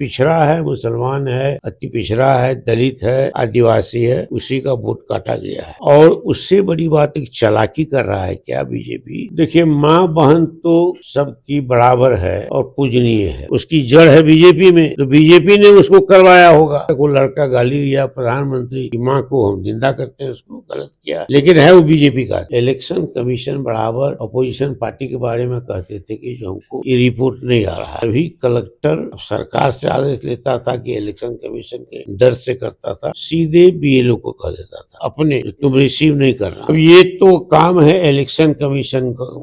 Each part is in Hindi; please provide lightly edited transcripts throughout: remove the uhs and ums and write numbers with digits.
पिछड़ा है, मुसलमान है, अति पिछड़ा है, दलित है, आदिवासी है, उसी का वोट काटा गया है। और उससे बड़ी बात एक चालाकी कर रहा है क्या बीजेपी। देखिए, माँ बहन तो सबकी बराबर है और पूजनीय है, उसकी जड़ है बीजेपी में, तो बीजेपी ने उसको करवाया होगा। वो लड़का गाली दिया प्रधानमंत्री की माँ को, हम निंदा करते हैं, उसको गलत किया, लेकिन है वो बीजेपी का। इलेक्शन कमीशन बराबर अपोजिशन पार्टी के बारे में कहते थे कि जो हमको ये रिपोर्ट नहीं आ रहा है। अभी कलेक्टर सरकार से आदेश लेता था कि इलेक्शन कमीशन के डर से करता था, सीधे बीएलओ को कह देता था अपने, तुम रिसीव नहीं करना। अब ये तो काम है इलेक्शन कमीशन का।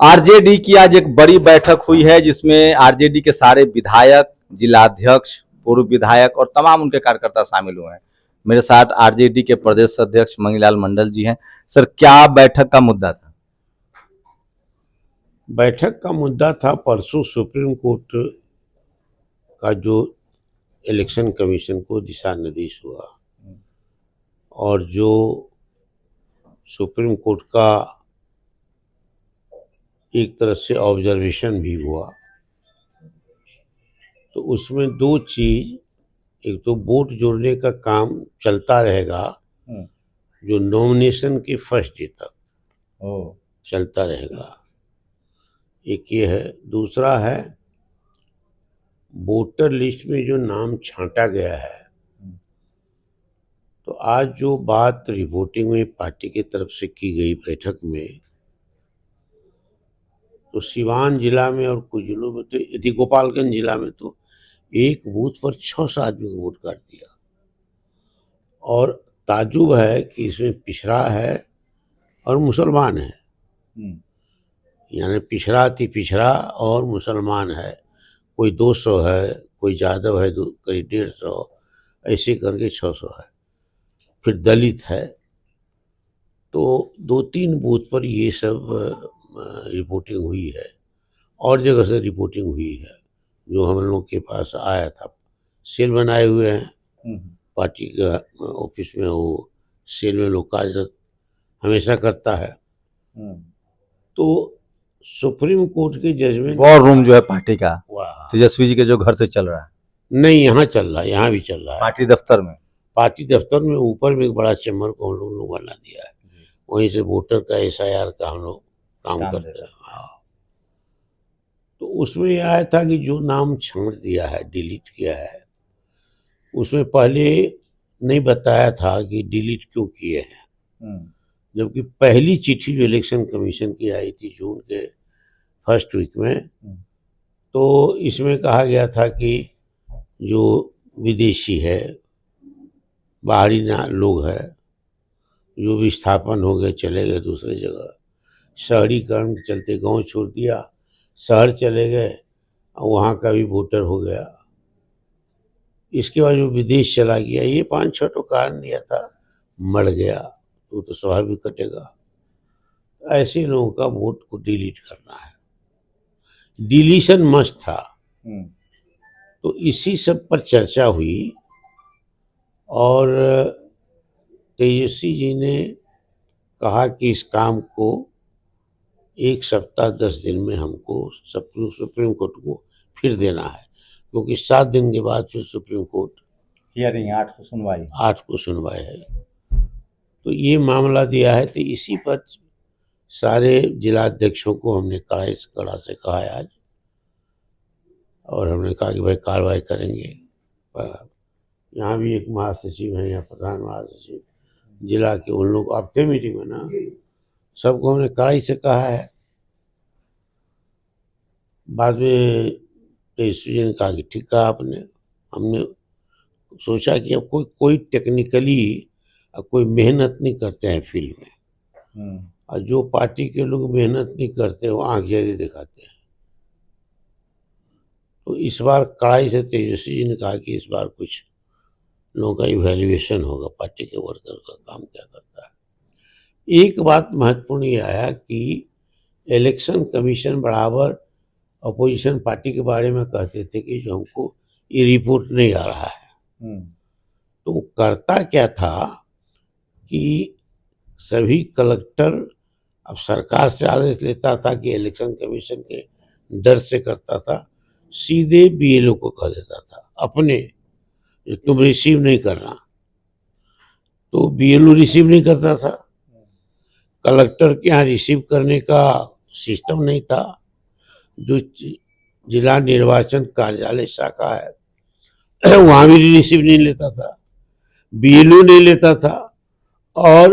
आरजेडी की आज एक बड़ी बैठक हुई है जिसमें आरजेडी के सारे विधायक, जिलाध्यक्ष, पूर्व विधायक और तमाम उनके कार्यकर्ता शामिल हुए हैं। मेरे साथ आरजेडी के प्रदेश अध्यक्ष मंगीलाल मंडल जी हैं। सर, क्या बैठक का मुद्दा था? बैठक का मुद्दा था परसों सुप्रीम कोर्ट का जो इलेक्शन कमीशन को दिशा निर्देश हुआ और जो सुप्रीम कोर्ट का एक तरह से ऑब्जर्वेशन भी हुआ, तो उसमें दो चीज, एक तो वोट जोड़ने का काम चलता रहेगा जो नॉमिनेशन के फर्स्ट डे तक चलता रहेगा, एक ये है। दूसरा है वोटर लिस्ट में जो नाम छांटा गया है, तो आज जो बात रिपोर्टिंग में पार्टी की तरफ से की गई बैठक में, तो सिवान जिला में और कुछ जिलों में, तो यदि गोपालगंज जिला में तो एक बूथ पर 600 आदमी को वोट काट दिया। और ताजुब है कि इसमें पिछड़ा है और मुसलमान है, यानी पिछड़ा अति पिछड़ा और मुसलमान है। कोई 200 है, कोई यादव है, करीब 150, ऐसे करके 600 है। फिर दलित है। तो 2-3 बूथ पर ये सब रिपोर्टिंग हुई है और जगह से रिपोर्टिंग हुई है। जो हम लोग के पास आया था, सेल बनाए हुए हैं पार्टी का ऑफिस में, वो सेल में लोग कार्यरत हमेशा करता है। तो सुप्रीम कोर्ट के जजमेंट, वॉर रूम जो है पार्टी का, तेजस्वी जी के जो घर से चल रहा है, नहीं यहाँ चल रहा है, यहाँ भी चल रहा है पार्टी दफ्तर में। पार्टी दफ्तर में ऊपर में एक बड़ा चैम्बर को हम लोग बना दिया है, वहीं से वोटर का SIR का हम लोग काम करते हैं। हाँ, तो उसमें यह आया था कि जो नाम छांट दिया है, डिलीट किया है, उसमें पहले नहीं बताया था कि डिलीट क्यों किए हैं। जबकि पहली चिट्ठी जो इलेक्शन कमीशन की आई थी जून के फर्स्ट वीक में, तो इसमें कहा गया था कि जो विदेशी है, बाहरी लोग है, जो विस्थापन हो गए, चले गए दूसरे जगह, शहरीकरण के चलते गांव छोड़ दिया, शहर चले गए, वहाँ का भी वोटर हो गया। इसके बाद जो विदेश चला गया, ये 5-6 तो कारण दिया था, मर गया तो स्वाभाविक कटेगा। ऐसे लोगों का वोट को डिलीट करना है, डिलीशन मस्ट था। तो इसी सब पर चर्चा हुई और तेजस्वी जी ने कहा कि इस काम को 1 सप्ताह 10 दिन में हमको सुप्रीम कोर्ट को फिर देना है, क्योंकि 7 दिन के बाद फिर सुप्रीम कोर्ट हियरिंग 8 को सुनवाई है। तो ये मामला दिया है। तो इसी पर सारे जिलाध्यक्षों को हमने कड़ा से कहा है आज, और हमने कहा कि भाई कार्रवाई करेंगे। यहाँ भी एक महासचिव है, यहाँ प्रधान महासचिव जिला के, उन लोग अब थे मीटिंग में ना, सबको हमने कड़ाई से कहा है। बाद में तेजस्वी जी ने कहा कि ठीक कहा आपने। हमने सोचा कि अब कोई टेक्निकली कोई मेहनत नहीं करते हैं फील्ड में, और जो पार्टी के लोग मेहनत नहीं करते वो आंख ज्यादा दिखाते हैं। तो इस बार कड़ाई से तेजस्वी जी ने कहा कि इस बार कुछ लोगों का इवैल्यूएशन होगा, पार्टी के वर्कर का काम क्या करता है। एक बात महत्वपूर्ण ये आया कि इलेक्शन कमीशन बराबर अपोजिशन पार्टी के बारे में कहते थे कि जो हमको ये रिपोर्ट नहीं आ रहा है। तो वो करता क्या था कि सभी कलेक्टर अब सरकार से आदेश लेता था कि इलेक्शन कमीशन के डर से करता था, सीधे बीएलओ को कह देता था अपने, तुम रिसीव नहीं करना, तो बीएलओ रिसीव नहीं करता था। कलेक्टर के यहाँ रिसीव करने का सिस्टम नहीं था। जो जिला निर्वाचन कार्यालय शाखा है वहाँ भी रिसीव नहीं लेता था, बीएलओ नहीं लेता था, और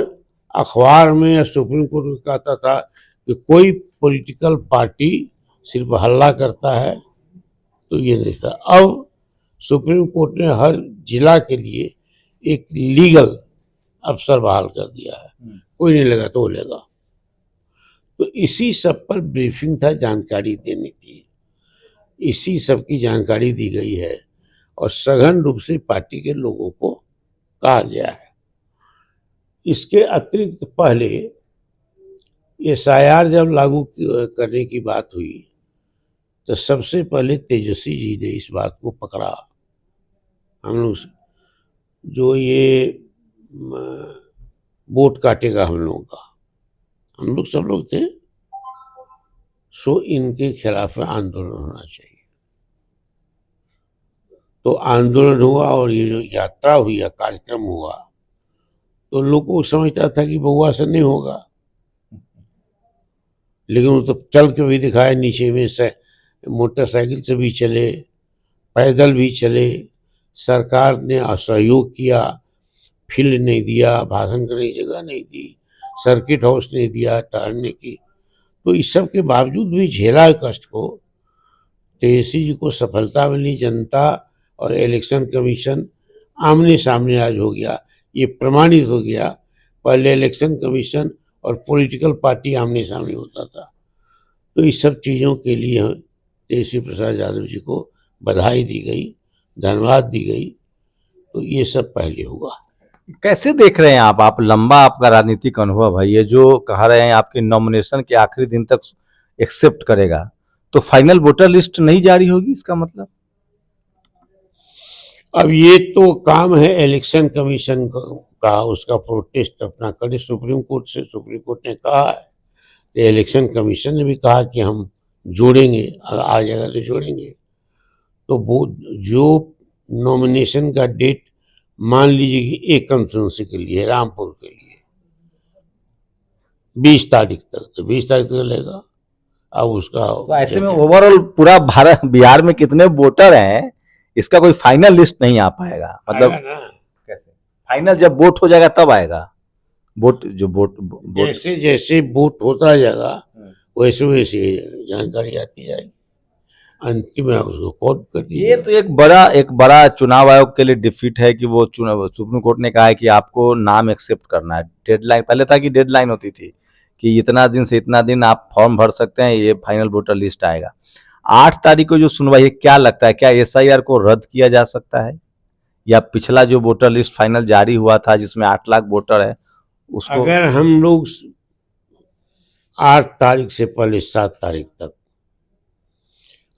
अखबार में या सुप्रीम कोर्ट में कहता था कि कोई पॉलिटिकल पार्टी सिर्फ हल्ला करता है, तो ये नहीं था। अब सुप्रीम कोर्ट ने हर जिला के लिए एक लीगल अफसर बहाल कर दिया है, कोई नहीं लगा तो वो लेगा। तो इसी सब पर ब्रीफिंग था, जानकारी देनी थी, इसी सब की जानकारी दी गई है और सघन रूप से पार्टी के लोगों को कहा गया है। इसके अतिरिक्त पहले एसआईआर जब लागू करने की बात हुई तो सबसे पहले तेजस्वी जी ने इस बात को पकड़ा। हम लोग जो ये वोट काटेगा हम लोगों का, हम लोग सब लोग थे, सो इनके खिलाफ आंदोलन होना चाहिए। तो आंदोलन हुआ और ये जो यात्रा हुई या कार्यक्रम हुआ, तो लोगों को समझता था कि बउआ से नहीं होगा, लेकिन वो तो चल के भी दिखाया, नीचे में से मोटरसाइकिल से भी चले, पैदल भी चले, सरकार ने असहयोग किया, फील्ड नहीं दिया, भाषण करने की जगह नहीं दी, सर्किट हाउस नहीं दिया टहलने की। तो इस सब के बावजूद भी झेला कष्ट को, तेजस्वी जी को सफलता मिली। जनता और इलेक्शन कमीशन आमने सामने आज हो गया, ये प्रमाणित हो गया। पहले इलेक्शन कमीशन और पॉलिटिकल पार्टी आमने सामने होता था। तो इस सब चीज़ों के लिए तेजस्वी प्रसाद यादव जी को बधाई दी गई, धन्यवाद दी गई। तो ये सब पहले हुआ। कैसे देख रहे हैं आप लंबा आपका राजनीतिक अनुभव है, ये जो कह रहे हैं आपके नॉमिनेशन के आखिरी दिन तक एक्सेप्ट करेगा, तो फाइनल वोटर लिस्ट नहीं जारी होगी, इसका मतलब? अब ये तो काम है इलेक्शन कमीशन का, उसका प्रोटेस्ट अपना करे सुप्रीम कोर्ट से। सुप्रीम कोर्ट ने कहा है, तो इलेक्शन कमीशन ने भी कहा कि हम जोड़ेंगे, आ जाएगा तो जोड़ेंगे। तो वो जो नॉमिनेशन का डेट मान लीजिए कि एक कंस्टिट्यूंसी के लिए, रामपुर के लिए 20 तारीख तक, तो 20 तारीख तक लेगा। अब उसका तो ऐसे में ओवरऑल पूरा भारत बिहार में कितने वोटर हैं, इसका कोई फाइनल लिस्ट नहीं आ पाएगा। मतलब कैसे फाइनल, जब वोट हो जाएगा तब आएगा वोट, जो वोट जैसे जैसे वोट होता जाएगा वैसे वैसे जानकारी आती जाएगी, अंतिम में उसको कोट कर दिया। ये तो एक बड़ा चुनाव आयोग के लिए डिफीट है कि वो चुनाव, सुप्रीम कोर्ट ने कहा है कि आपको नाम एक्सेप्ट करना है। डेडलाइन पहले था कि डेडलाइन होती थी कि इतना दिन से इतना दिन आप फॉर्म भर सकते हैं, ये फाइनल वोटर लिस्ट आएगा। 8 तारीख को जो सुनवाई है, क्या लगता है, क्या एसआईआर को रद्द किया जा सकता है, या पिछला जो वोटर लिस्ट फाइनल जारी हुआ था जिसमें 8 लाख वोटर है उसको? अगर हम लोग 8 तारीख से पहले 7 तारीख तक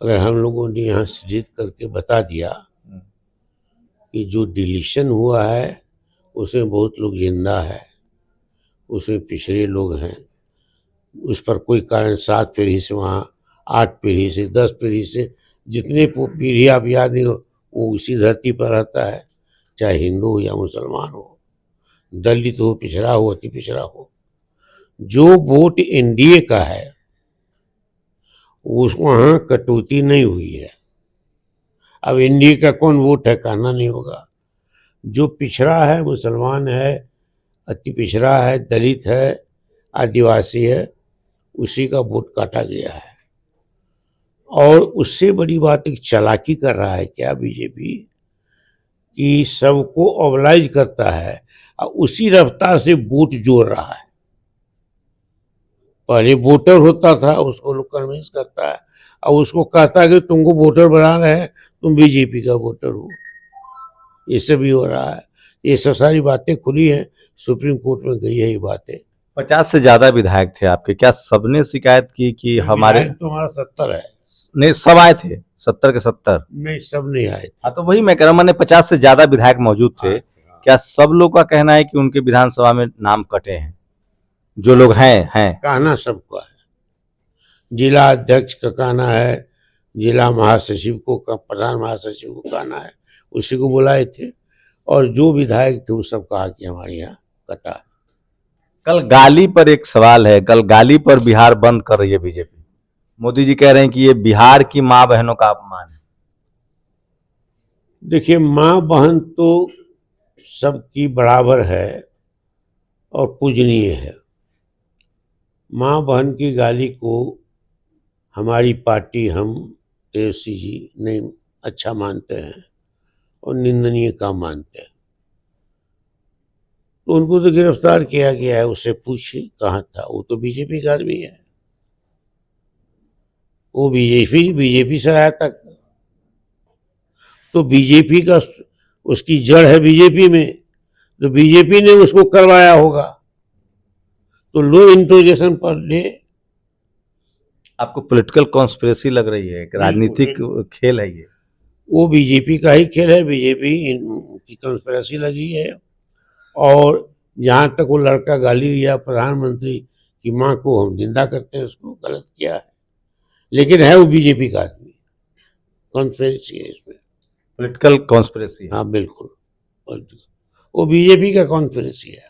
अगर हम लोगों ने यहाँ सृजित करके बता दिया कि जो डिलीशन हुआ है उसमें बहुत लोग जिंदा है, उसमें पिछड़े लोग हैं, उस पर कोई कारण 7 पीढ़ी से वहाँ 8 पीढ़ी से 10 पीढ़ी से जितने पीढ़ी आप याद नहीं हो, वो उसी धरती पर रहता है, चाहे हिंदू हो या मुसलमान हो, दलित हो, पिछड़ा हो, अति पिछड़ा हो। जो वोट एनडीए का है उस वहाँ कटौती नहीं हुई है। अब एनडीए का कौन वोट है कहना नहीं होगा। जो पिछड़ा है, मुसलमान है, अति पिछड़ा है, दलित है, आदिवासी है, उसी का वोट काटा गया है। और उससे बड़ी बात एक चालाकी कर रहा है क्या बीजेपी, कि सबको ऑबलाइज करता है और उसी रफ्तार से वोट जोड़ रहा है। पहले वोटर होता था, उसको लोग कन्विंस करता है और उसको कहता है कि तुमको वोटर बना रहे हैं, तुम बीजेपी का वोटर हो। ये सब भी हो रहा है। ये सब सारी बातें खुली हैं, सुप्रीम कोर्ट में गई है ये बातें। 50 से ज्यादा विधायक थे आपके, क्या सबने शिकायत की कि हमारे? तो हमारा 70 है। नहीं, सब आए थे 70 के 70? नहीं, सब नहीं आए थे। हाँ, तो वही मैं कह रहा हूँ, मैंने 50 से ज्यादा विधायक मौजूद थे। क्या सब लोग का कहना है कि उनके विधानसभा में नाम कटे हैं? जो लोग हैं कहना सबका है, जिला अध्यक्ष का कहना है, जिला महासचिव को प्रधान महासचिव को कहना है, उसी को बुलाए थे और जो विधायक थे वो सब कहा कि हमारे यहाँ कटा है। कल गाली पर एक सवाल है, कल गाली पर बिहार बंद कर रही है बीजेपी। मोदी जी कह रहे हैं कि ये बिहार की माँ बहनों का अपमान है। देखिए, माँ बहन तो सबकी बराबर है और पूजनीय है। माँ बहन की गाली को हमारी पार्टी, हम तेजस्वी जी नहीं अच्छा मानते हैं और निंदनीय काम मानते हैं। तो उनको तो गिरफ्तार किया गया है, उससे पूछिए कहाँ था, वो तो बीजेपी का आदमी है, वो बीजेपी से आया तक, तो बीजेपी का उसकी जड़ है बीजेपी में, तो बीजेपी ने उसको करवाया होगा, तो लो इंट्रोगेशन पर ले। आपको पॉलिटिकल कॉन्स्पिरेसी लग रही है, एक राजनीतिक खेल है ये? वो बीजेपी का ही खेल है, बीजेपी की कॉन्स्पिरेसी लगी है। और जहाँ तक वो लड़का गाली दिया प्रधानमंत्री की माँ को, हम निंदा करते हैं, उसको गलत किया है, लेकिन है वो बीजेपी का आदमी। कॉन्स्पिरेसी है इसमें, पॉलिटिकल कॉन्स्पिरेसी। हाँ बिल्कुल, वो बीजेपी का कॉन्स्पिरेसी है,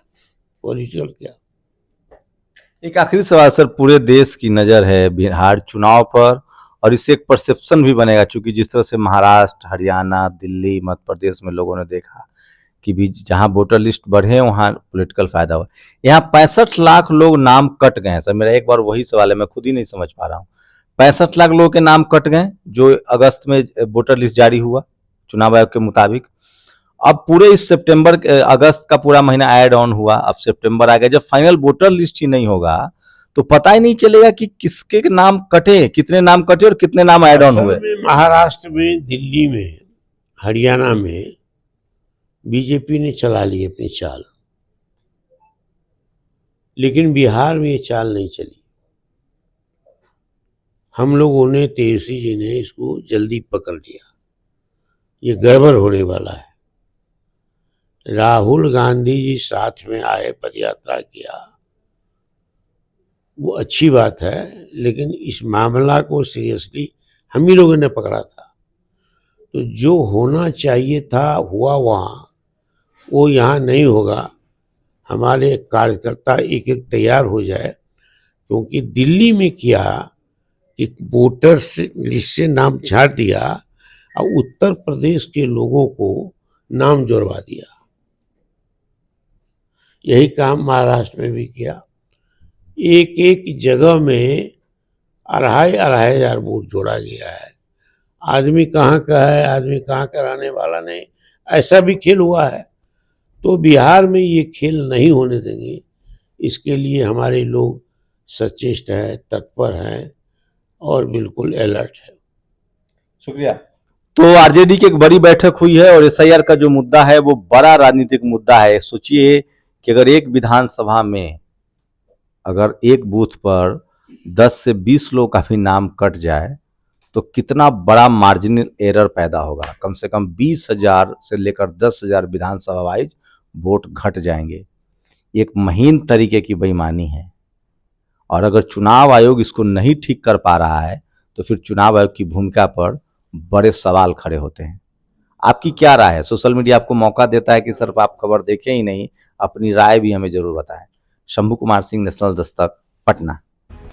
पॉलिटिकल क्या। एक आखिरी सवाल सर, पूरे देश की नज़र है बिहार चुनाव पर और इससे एक परसेप्शन भी बनेगा, क्योंकि जिस तरह से महाराष्ट्र, हरियाणा, दिल्ली, मध्य प्रदेश में लोगों ने देखा कि भी जहां वोटर लिस्ट बढ़े वहां पॉलिटिकल फायदा हुआ। यहाँ 65 लाख लोग नाम कट गए हैं सर। मेरा एक बार वही सवाल है, मैं खुद ही नहीं समझ पा रहा हूँ। 65 लाख लोगों के नाम कट गए जो अगस्त में वोटर लिस्ट जारी हुआ चुनाव आयोग के मुताबिक। अब पूरे इस सितंबर अगस्त का पूरा महीना ऐड ऑन हुआ, अब सितंबर आ गया। जब फाइनल वोटर लिस्ट ही नहीं होगा तो पता ही नहीं चलेगा कि किसके नाम कटे, कितने नाम कटे और कितने नाम ऐड ऑन हुए। महाराष्ट्र में, दिल्ली में, हरियाणा में बीजेपी ने चला ली अपनी चाल, लेकिन बिहार में ये चाल नहीं चली। हम लोगों ने, तेजस्वी जी ने इसको जल्दी पकड़ लिया, ये गड़बड़ होने वाला है। राहुल गांधी जी साथ में आए, पदयात्रा किया, वो अच्छी बात है, लेकिन इस मामला को सीरियसली हम ही लोगों ने पकड़ा था। तो जो होना चाहिए था हुआ वहाँ, वो यहाँ नहीं होगा। हमारे कार्यकर्ता एक एक तैयार हो जाए, क्योंकि दिल्ली में किया कि वोटर लिस्ट से नाम छाट दिया और उत्तर प्रदेश के लोगों को नाम जोड़वा दिया। यही काम महाराष्ट्र में भी किया। एक एक जगह में 2,500 हजार वोट जोड़ा गया है। आदमी कहाँ का है, आदमी कहाँ का रहने वाला नहीं, ऐसा भी खेल हुआ है। तो बिहार में ये खेल नहीं होने देंगे, इसके लिए हमारे लोग सचेष्ट हैं, तत्पर हैं और बिल्कुल अलर्ट है। शुक्रिया। तो आरजेडी की एक बड़ी बैठक हुई है और एसआईआर का जो मुद्दा है वो बड़ा राजनीतिक मुद्दा है। सोचिए कि अगर एक विधानसभा में अगर एक बूथ पर 10 से 20 लोग का भी नाम कट जाए तो कितना बड़ा मार्जिनल एरर पैदा होगा। कम से कम 20,000 से लेकर 10,000 विधानसभा वाइज वोट घट जाएंगे। एक महीन तरीके की बेईमानी है और अगर चुनाव आयोग इसको नहीं ठीक कर पा रहा है तो फिर चुनाव आयोग की भूमिका पर बड़े सवाल खड़े होते हैं। आपकी क्या राय है? सोशल मीडिया आपको मौका देता है कि सिर्फ आप खबर देखें ही नहीं, अपनी राय भी हमें जरूर बताएं। शंभू कुमार सिंह, नेशनल दस्तक, पटना।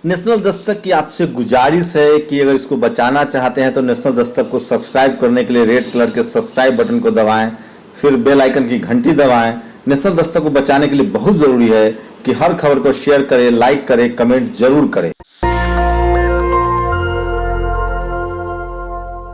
नेशनल दस्तक की आपसे गुजारिश है कि अगर इसको बचाना चाहते हैं तो नेशनल दस्तक को सब्सक्राइब करने के लिए रेड कलर के सब्सक्राइब बटन को दबाएं, फिर बेल आइकन की घंटी दबाएं। नेशनल दस्तक को बचाने के लिए बहुत जरूरी है कि हर खबर को शेयर करें, लाइक करें, कमेंट जरूर करें।